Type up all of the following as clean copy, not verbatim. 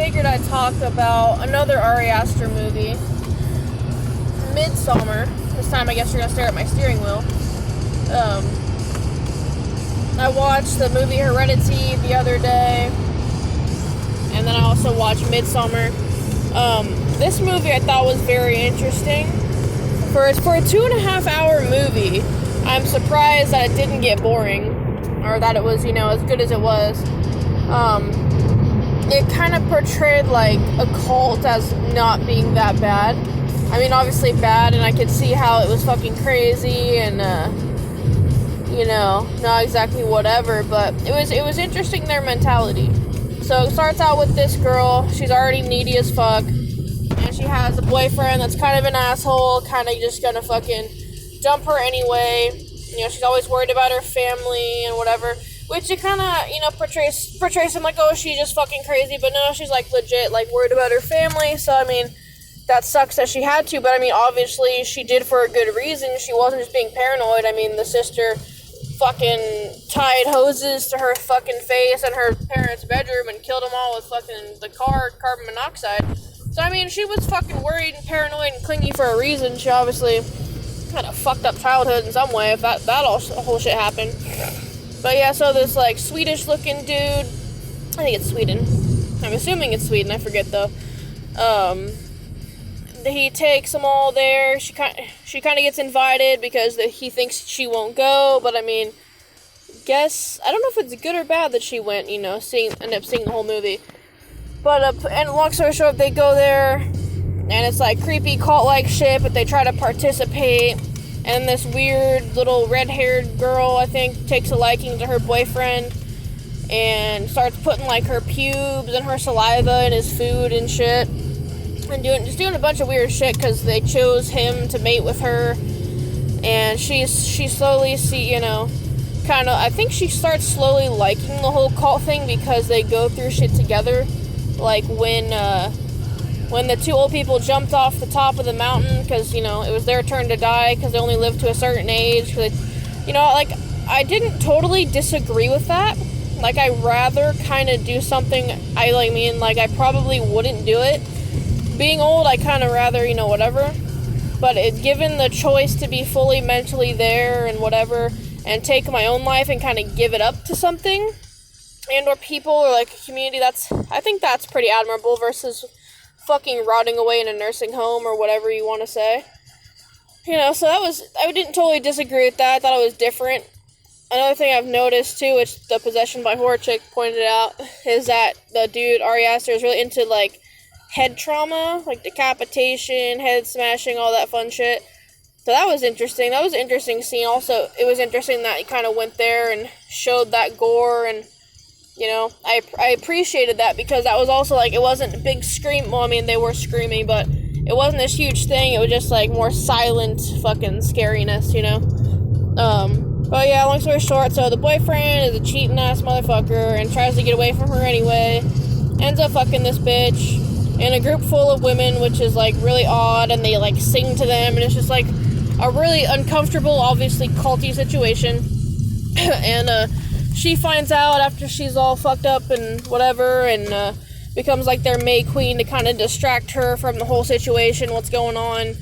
figured I'd talk about another Ari Aster movie, Midsommer. This time I guess you're going to stare at my steering wheel. I watched the movie Heredity the other day, and then I also watched Midsommer. This movie I thought was very interesting. For a 2.5 hour movie, I'm surprised that it didn't get boring, or that it was, as good as it was. It kind of portrayed, like, a cult as not being that bad. I mean, obviously bad, and I could see how it was fucking crazy, and, not exactly whatever, but it was interesting, their mentality. So it starts out with this girl. She's already needy as fuck, and she has a boyfriend that's kind of an asshole, kind of just gonna fucking dump her anyway. She's always worried about her family and whatever, which it kind of, portrays him like, oh, she's just fucking crazy, but no, she's, like, legit, like, worried about her family. So, I mean, that sucks that she had to, but, I mean, obviously she did for a good reason. She wasn't just being paranoid. I mean, the sister fucking tied hoses to her fucking face in her parents' bedroom and killed them all with fucking the carbon monoxide. So, I mean, she was fucking worried and paranoid and clingy for a reason. She obviously had a fucked up childhood in some way if that whole shit happened. But yeah, so this, like, Swedish looking dude, I think it's Sweden, I'm assuming it's Sweden, I forget though. He takes them all there. She kind of gets invited because he thinks she won't go, but I mean, I don't know if it's good or bad that she went, end up seeing the whole movie. But, and long story short, they go there, and it's like creepy cult-like shit, but they try to participate, and this weird little red-haired girl, I think, takes a liking to her boyfriend, and starts putting, like, her pubes and her saliva in his food and shit, and doing a bunch of weird shit, because they chose him to mate with her, and she slowly I think she starts slowly liking the whole cult thing, because they go through shit together, like when the two old people jumped off the top of the mountain, because, it was their turn to die, because they only lived to a certain age, I didn't totally disagree with that. Like, I'd rather kind of do something, I probably wouldn't do it. Being old, I kind of rather, whatever. But given the choice to be fully mentally there and whatever, and take my own life and kind of give it up to something, and or people, or, like, a community, I think that's pretty admirable, versus fucking rotting away in a nursing home, or whatever you want to say. So I didn't totally disagree with that. I thought it was different. Another thing I've noticed, too, which the Possession by Horror chick pointed out, is that the dude, Ari Aster, is really into, like, head trauma, like decapitation, head smashing, all that fun shit. So that was interesting. That was an interesting scene. Also, it was interesting that he kind of went there and showed that gore, and, I appreciated that, because that was also, like, it wasn't a big scream. Well, I mean, they were screaming, but it wasn't this huge thing. It was just, like, more silent fucking scariness, But yeah, long story short, so the boyfriend is a cheating ass motherfucker and tries to get away from her anyway. Ends up fucking this bitch in a group full of women, which is, like, really odd, and they, like, sing to them, and it's just, like, a really uncomfortable, obviously culty situation. And she finds out after she's all fucked up and whatever, and becomes, like, their May Queen to kind of distract her from the whole situation, what's going on.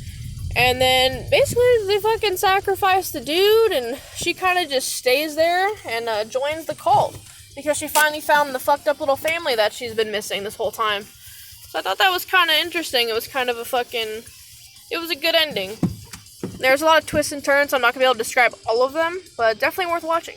And then basically they fucking sacrifice the dude, and she kind of just stays there and joins the cult, because she finally found the fucked up little family that she's been missing this whole time. So I thought that was kind of interesting. It was kind of it was a good ending. There's a lot of twists and turns, so I'm not going to be able to describe all of them, but definitely worth watching.